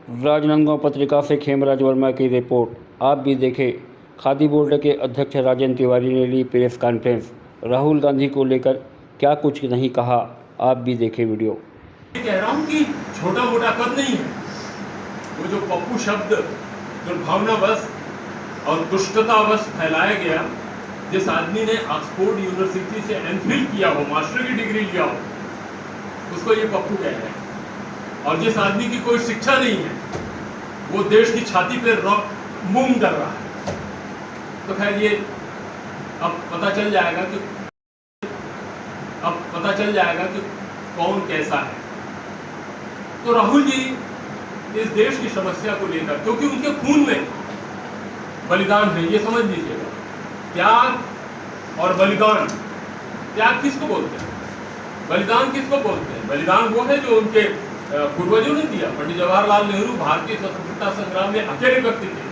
राजनांदगांव पत्रिका से खेमराज वर्मा की रिपोर्ट। आप भी देखें। खादी बोर्ड के अध्यक्ष राजेंद्र तिवारी ने ली प्रेस कॉन्फ्रेंस। राहुल गांधी को लेकर क्या कुछ नहीं कहा, आप भी देखें वीडियो। कह रहा हूं कि छोटा मोटा कद नहीं है। वो जो पप्पू शब्द दुर्भावनावश और दुष्टतावश फैलाया गया, जिस आदमी ने ऑक्सफोर्ड यूनिवर्सिटी से एमफिल किया हो, मास्टर की डिग्री लिया हो, उसको ये पप्पू कह रहे हैं। और जिस आदमी की कोई शिक्षा नहीं है, वो देश की छाती पर मूंग कर रहा है। तो खैर ये अब पता चल जाएगा कि कौन कैसा है। तो राहुल जी इस देश की समस्या को लेकर, क्योंकि उनके खून में बलिदान है, ये समझ लीजिएगा। त्याग और बलिदान, त्याग किसको बोलते हैं, बलिदान किसको बोलते हैं? बलिदान वो है जो उनके पूर्वजों ने दिया। पंडित जवाहरलाल नेहरू भारतीय स्वतंत्रता संग्राम में अकेले व्यक्ति थे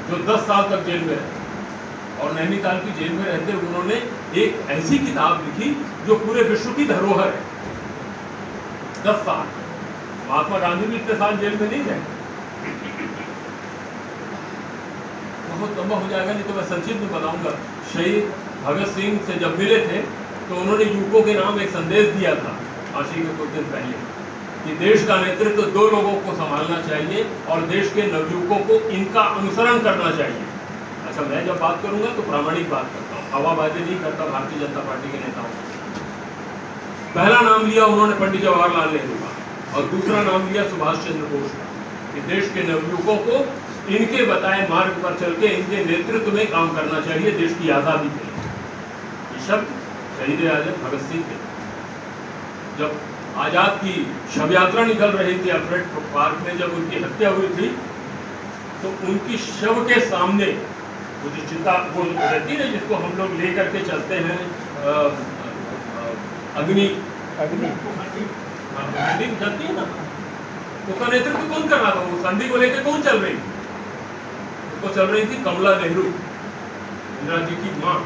जो 10 साल तक जेल में रहे, और नैनीताल की जेल में रहते हुए उन्होंने एक ऐसी किताब लिखी जो पूरे विश्व की धरोहर है। 10 साल। महात्मा गांधी भी इतने साल जेल में नहीं रहे। बहुत लंबा हो जाएगा, नहीं तो मैं संक्षिप्त में बताऊंगा। शहीद भगत सिंह से जब मिले थे तो उन्होंने युवकों के नाम एक संदेश दिया था फांसी के कुछ दिन पहले, कि देश का नेतृत्व 2 लोगों को संभालना चाहिए और देश के नवयुवकों को इनका अनुसरण करना चाहिए। अच्छा, मैं जब बात करूंगा तो प्रामाणिक बात करता हूँ, हवाबाजी नहीं करता भारतीय जनता पार्टी के नेताओं। पहला नाम लिया उन्होंने पंडित जवाहरलाल नेहरू का, और दूसरा नाम लिया सुभाष चंद्र बोस का, कि देश के नवयुवकों को इनके बताए मार्ग पर चल के इनके नेतृत्व में काम करना चाहिए देश की आज़ादी के लिए। ये शब्द शहीद आजम भगत सिंह के। जब आजाद की शव यात्रा निकल रही थी अल्फ्रेड पार्क में, जब उनकी हत्या हुई थी, तो उनकी शव के सामने वो जो चिता वो रहती है जिसको हम लोग लेकर के चलते हैं, अग्नि चलती है ना, उसका नेतृत्व कौन कर रहा था? वो संधि को लेकर कौन चल रही थी? उसको चल रही थी कमला नेहरू, इंदिरा जी की माँ,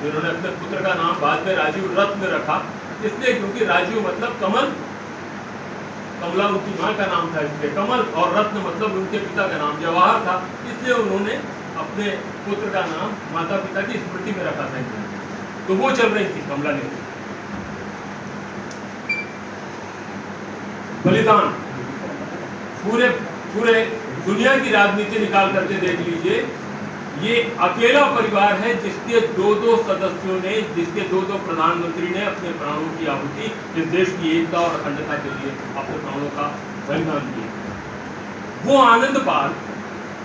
जिन्होंने अपने पुत्र का नाम बाद में राजीव रत्न रखा, इसलिए क्योंकि राजीव मतलब कमल, कमला उनकी माँ का नाम था इसलिए कमल, और रत्न मतलब उनके पिता का नाम जवाहर था, इसलिए उन्होंने अपने पुत्र का नाम माता पिता की स्मृति में रखा था। तो वो चल रही थी कमला नेहरू। बलिदान, पूरे दुनिया की राजनीति निकाल करके देख लीजिए, ये अकेला परिवार है जिसके 2-2 सदस्यों ने, जिसके 2-2 प्रधानमंत्री ने अपने प्राणों की आहुति इस देश की एकता और अखंडता के लिए अपने प्राणों का बलिदान किया। वो आनंद पाल,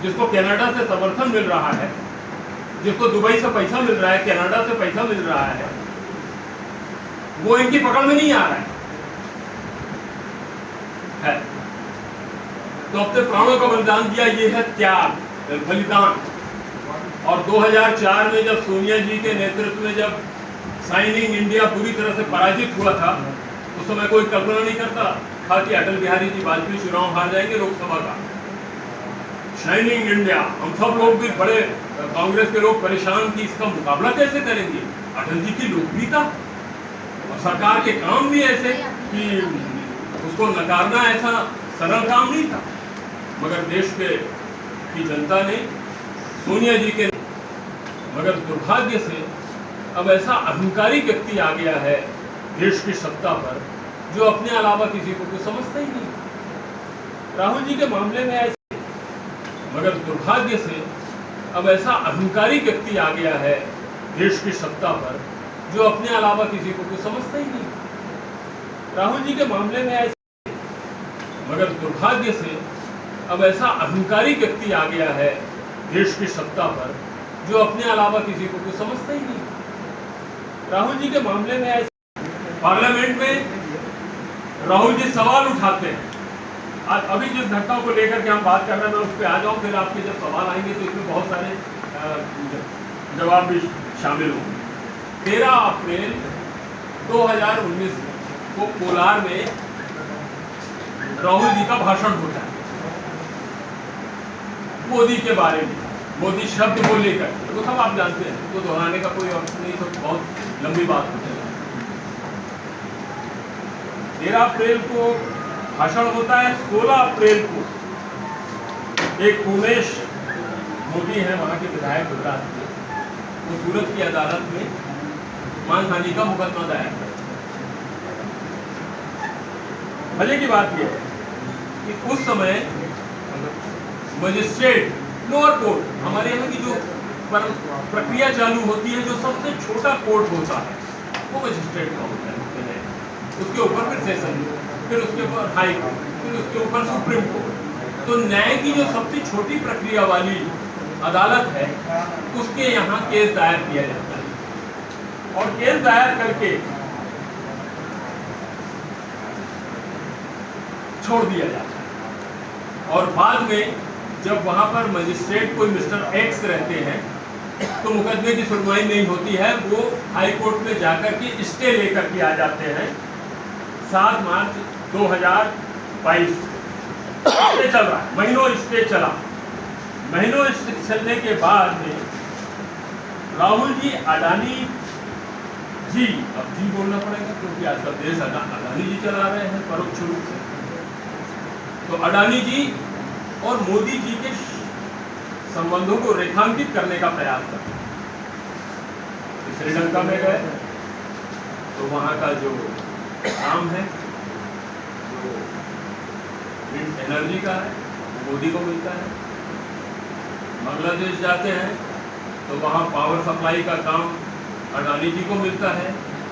जिसको कनाडा से समर्थन मिल रहा है, जिसको दुबई से पैसा मिल रहा है, कनाडा से पैसा मिल रहा है, वो इनकी पकड़ में नहीं आ रहा है। तो अपने प्राणों का बलिदान दिया, ये है त्याग, बलिदान। और 2004 में जब सोनिया जी के नेतृत्व में जब शाइनिंग इंडिया पूरी तरह से पराजित हुआ था, उस समय कोई कल्पना नहीं करता था कि अटल बिहारी जी वाजपेयी चुनाव हार जाएंगे लोकसभा का। शाइनिंग इंडिया, हम सब लोग भी बड़े, कांग्रेस के लोग परेशान कि इसका मुकाबला कैसे करेंगे। अटल जी की लोकप्रियता और सरकार के काम भी ऐसे कि उसको नकारना ऐसा सरल काम नहीं था, मगर देश की जनता ने सोनिया जी के, मगर दुर्भाग्य से अब ऐसा अहंकारी व्यक्ति आ गया है देश की सत्ता पर, जो अपने अलावा किसी को कुछ समझता ही नहीं। राहुल जी के मामले में ऐसे, मगर दुर्भाग्य से अब ऐसा अहंकारी व्यक्ति आ गया है देश की सत्ता पर, जो अपने अलावा किसी को कुछ समझता ही नहीं। राहुल जी के मामले में ऐसे, मगर दुर्भाग्य से अब ऐसा अहंकारी व्यक्ति आ गया है देश की सत्ता पर, जो अपने अलावा किसी को कुछ समझता ही नहीं। राहुल जी के मामले में ऐसे, पार्लियामेंट में राहुल जी सवाल उठाते हैं। आज अभी जिस घटना को लेकर के हम बात कर रहे हैं, मैं उस पर आ जाऊँ, फिर आपके जब सवाल आएंगे तो इसमें बहुत सारे जवाब भी शामिल होंगे। 13 अप्रैल 2019 को कोलार में राहुल जी का भाषण होता है मोदी के बारे में, मोदी शब्द को लेकर, तो सब आप जानते हैं, तो दोहराने का कोई अर्थ नहीं, तो बहुत लंबी बात होती है। 13 अप्रैल को भाषण होता है 16 अप्रैल को। एक उमेश मोदी है वहाँ के विधायक गुजरात के, वो सूरत की अदालत में मानहानि का मुकदमा दायर कर। मजे की बात यह है कि उस समय मजिस्ट्रेट लोअर कोर्ट, हमारे यहाँ की जो प्रक्रिया चालू होती है, जो सबसे छोटा कोर्ट होता है वो मजिस्ट्रेट का होता है, उसके ऊपर फिर सेशन, फिर उसके ऊपर हाई कोर्ट, फिर उसके ऊपर सुप्रीम कोर्ट। तो न्याय की जो सबसे छोटी प्रक्रिया वाली अदालत है, उसके यहाँ केस दायर किया जाता है और केस दायर करके छोड़ दिया जाता है। और बाद में जब वहां पर मजिस्ट्रेट कोई मिस्टर एक्स रहते हैं तो मुकदमे की सुनवाई नहीं होती है, वो हाई कोर्ट में जाकर के स्टे लेकर के आ जाते हैं। 7 मार्च 2022 स्टे चल रहा है, महीनों स्टे चला। महीनों स्टे चलने के बाद में राहुल जी अडानी जी, अब जी बोलना पड़ेगा क्योंकि आजकल देश अडानी जी चला रहे हैं परोक्ष रूप से, तो अडानी जी और मोदी जी के संबंधों को रेखांकित करने का प्रयास करते हैं। श्रीलंका में गए तो वहाँ का जो काम है, जो विंड एनर्जी का है, मोदी को मिलता है। बांग्लादेश जाते हैं तो वहाँ पावर सप्लाई का काम अडानी जी को मिलता है।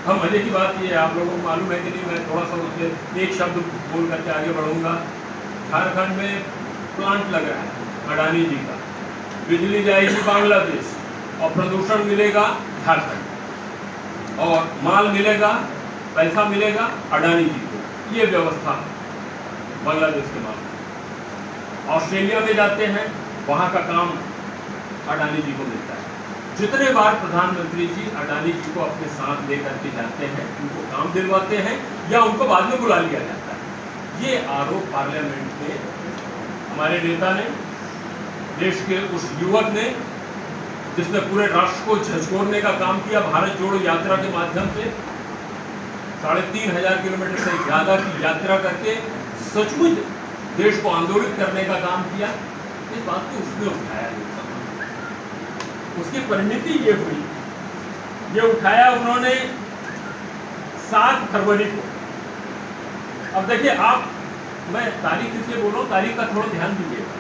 हम मजे की बात ये है, आप लोगों को मालूम है कि नहीं, मैं थोड़ा सा उसमें एक शब्द बोल करके आगे बढ़ूंगा। झारखंड में प्लांट लग रहा है अडानी जी का, बिजली जाएगी बांग्लादेश और प्रदूषण मिलेगा झारखंड, और माल मिलेगा, पैसा मिलेगा अडानी जी को। ये व्यवस्था है बांग्लादेश के मामले में। ऑस्ट्रेलिया में जाते हैं, वहाँ का काम अडानी जी को मिलता है। जितने बार प्रधानमंत्री जी अडानी जी को अपने साथ लेकर के जाते हैं, उनको काम दिलवाते हैं या उनको बाद में बुला लिया जाता है। ये आरोप पार्लियामेंट में हमारे नेता ने, देश के उस युवक ने जिसने पूरे राष्ट्र को झकझोरने का काम किया, भारत जोड़ो यात्रा के माध्यम से 3500 किलोमीटर से ज़्यादा की यात्रा करके सचमुच देश को आंदोलित करने का काम किया। इस बात को उसने उठाया, उसकी परिणति ये हुई, ये उठाया उन्होंने 7 फरवरी को। अब देखिए आप, मैं तारीख इसलिए बोल रहा हूँ, तारीख का थोड़ा ध्यान दीजिएगा।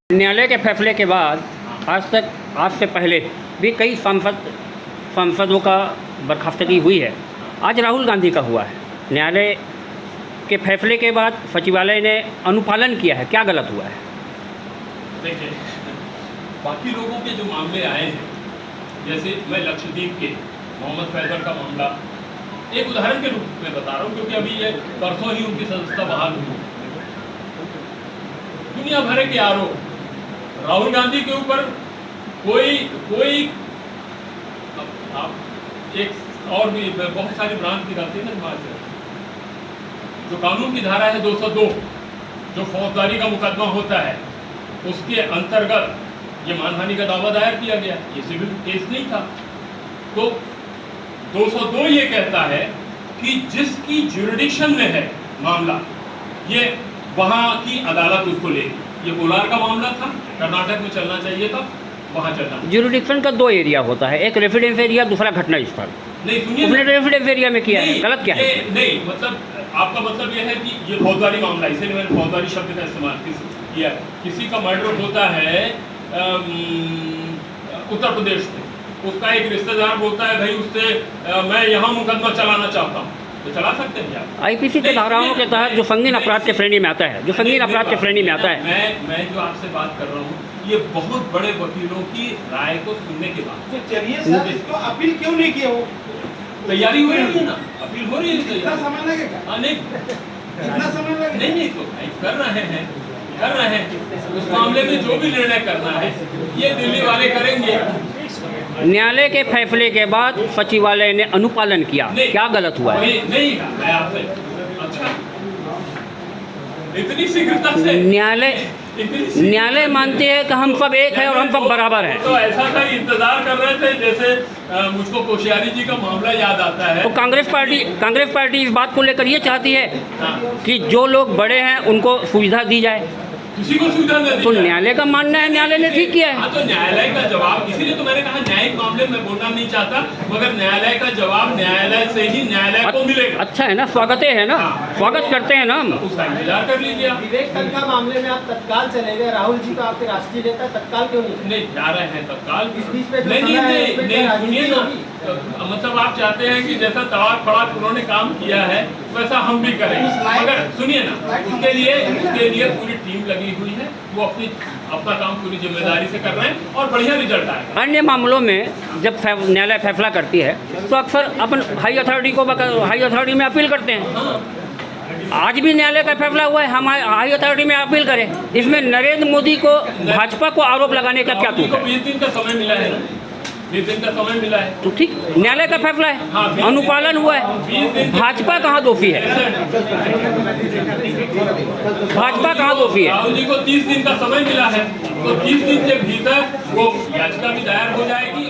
न्यायालय के फैसले के बाद आज से पहले भी कई सांसदों का बर्खास्तगी हुई है। आज राहुल गांधी का हुआ है। न्यायालय के फैसले के बाद सचिवालय ने अनुपालन किया है, क्या गलत हुआ है? देखिए, बाकी लोगों के जो मामले आए हैं, जैसे मैं लक्षद्वीप के मोहम्मद फैसल का मामला एक उदाहरण के रूप में बता रहा हूँ, क्योंकि अभी ये परसों ही उनकी सदस्यता बहाल हुई। दुनिया भर के आरोप राहुल गांधी के ऊपर, कोई आप एक और भी बहुत सारी ब्रांच निकालती है ना दिमाग से। जो कानून की धारा है 202, जो फौजदारी का मुकदमा होता है, उसके अंतर्गत ये मानहानि का दावा दायर किया गया। ये सिविल केस नहीं था। तो 202 ये कहता है कि जिसकी ज्यूरिडिक्शन में है मामला, ये वहाँ की अदालत उसको लेगी। ये कोलार का मामला था, कर्नाटक में चलना चाहिए था, वहाँ चलना। ज्यूरिडिक्शन का 2 एरिया होता है, एक रेफिडेंस एरिया, दूसरा घटना स्थल। नहीं सुनिए, उसने रेफिडेंस एरिया में किया है, गलत क्या है? नहीं, मतलब आपका मतलब ये है कि ये फौजदारी मामला, इसलिए मैंने फौजदारी शब्द का इस्तेमाल किया। किसी का मर्डर होता है उत्तर प्रदेश में, उसका एक रिश्तेदार बोलता है भाई उससे मैं यहाँ मुकदमा चलाना चाहता हूँ, तो चला सकते हैं आप। आईपीसी के धाराओं के तहत जो संगीन अपराध के श्रेणी में आता है, जो संगीन अपराध के श्रेणी में आता है। मैं जो आपसे बात कर रहा हूँ, ये बहुत बड़े वकीलों की राय को सुनने के बाद। तो चलिए सर, इसको अपील क्यों नहीं किया? वो तैयारी हो रही है ना, अपील हो रही है। कितना समय लगेगा? नहीं, कितना समय लगेगा? नहीं तो कर रहे हैं उस मामले में जो भी निर्णय करना है ये दिल्ली वाले करेंगे। न्यायालय के फैसले के बाद सचिवालय ने अनुपालन किया, क्या गलत हुआ है? नहीं, मैं आपसे अच्छा इतनी शीघ्रता से न्यायालय इतनी न्यायालय मानते हैं कि हम सब एक है और हम सब बराबर हैं। तो ऐसा था, इंतजार कर रहे थे, जैसे मुझको कोश्यारी जी का मामला याद आता है। तो कांग्रेस पार्टी इस बात को लेकर ये चाहती है हाँ, कि जो लोग बड़े हैं उनको सुविधा दी जाए। किसी को सुविधा नहीं दी तो जाए। न्यायालय का मानना है न्यायालय ने ठीक किया है। हाँ, तो न्यायालय का जवाब, इसीलिए तो मैंने कहा न्यायिक मामले में बोलना नहीं चाहता, मगर न्यायालय का जवाब न्यायालय से ही न्यायालय को मिलेगा। अच्छा है ना, स्वागत है ना, स्वागत करते हैं ना हम। उसका इंतजार कर लीजिए आप। विवेक तन्खा मामले में आप तत्काल चले गए, राहुल जी तो आपके राष्ट्रीय नेता, तत्काल क्यों नहीं? नहीं जा रहे हैं तत्काल। इस बीच पे जो नहीं समय है, इसमें क्या सुनिए राजनीति ना, होगी? मतलब आप चाहते हैं कि जैसा तड़ाक फड़ाक उन्होंने काम किया है वैसा हम भी करें, मगर सुनिए ना, उसके लिए पूरी टीम लगी हुई है, वो अपना काम पूरी जिम्मेदारी से कर रहे हैं और बढ़िया रिजल्ट आएगा। अन्य मामलों में जब न्यायालय फैसला करती है तो अक्सर अपन हाई अथॉरिटी में अपील करते हैं। आज भी न्यायालय का फैसला हुआ है, हम हाई अथॉरिटी में अपील करें। इसमें नरेंद्र मोदी को, भाजपा को आरोप लगाने का क्या तुक है? 20 दिन का समय मिला है ना, 20 दिन का समय मिला है। तो ठीक, न्यायालय का फैसला है, हाँ, अनुपालन हुआ है। भाजपा कहाँ दोषी है? भाजपा कहाँ दोषी है? राहुल जी को 30 दिन का समय मिला है, तो 30 दिन के भीतर वो याचिका भी दायर हो जाएगी